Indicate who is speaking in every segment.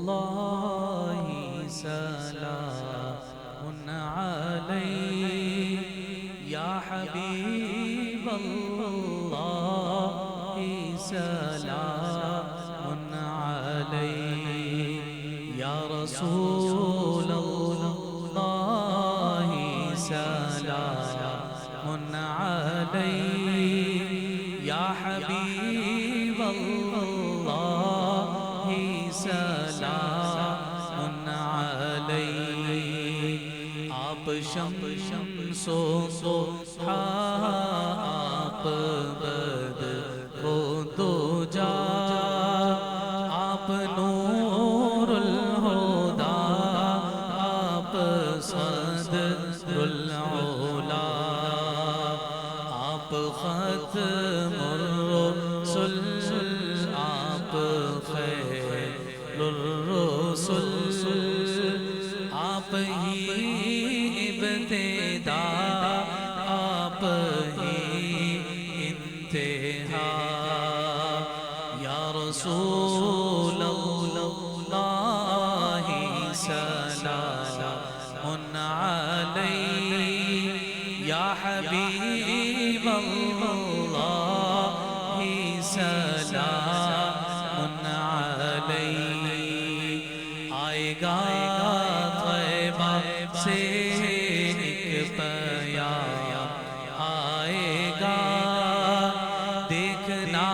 Speaker 1: الله سلام عليك يا حبيب الله سلام عليك يا رسول الله سلام عليك يا حبيب الله سلام عليك آپ شمس و ضحا آپ بدر و دوجا آپ نور الہدی آپ صدر العلا آپ ختم الرسل آپ خیر الرسل آپ ہی ابتدا آپ ہی انتہا یا رسول اللہ سلام علیک یا حبیب اللہ سلام علیک آئے گا طیبہ سے ایک پیام آئے گا دیکھنا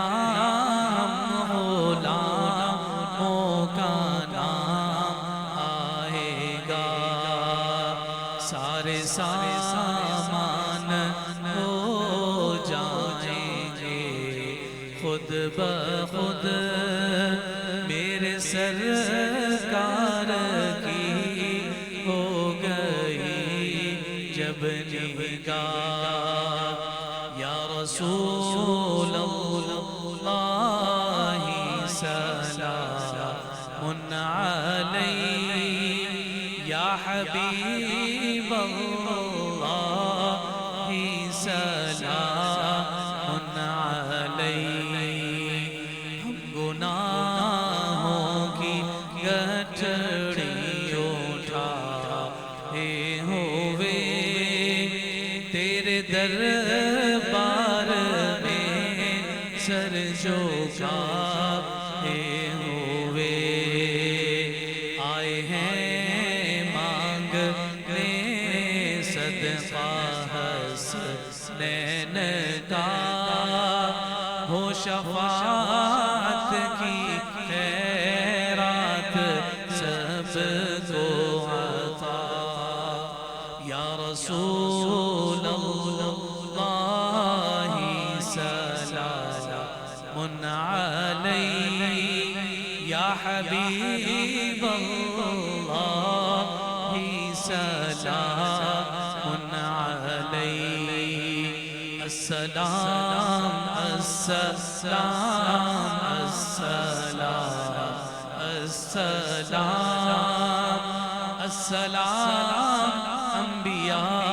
Speaker 1: ہم غلاموں کا نام آئے گا سارے سامان ہو جائیں گے خود بخود میرے سرکار کی ہو گئی جب نگاہ یا رسول اللہ سلام علیک یا حبیب اللہ سلام علیک ہم گناہوں کی گٹھڑی اٹھائے ہوئے تیرے دربار میں سر جھکائے ہوئے آئے ہیں مانگنے صدقہ حسنین کا ہو شفاعت کی خیرات سب کو عطا یا رسول اللہ سلام علیک یا حبیب اللہ سلام علیک السلام السلام السلام السلام السلام انبیاء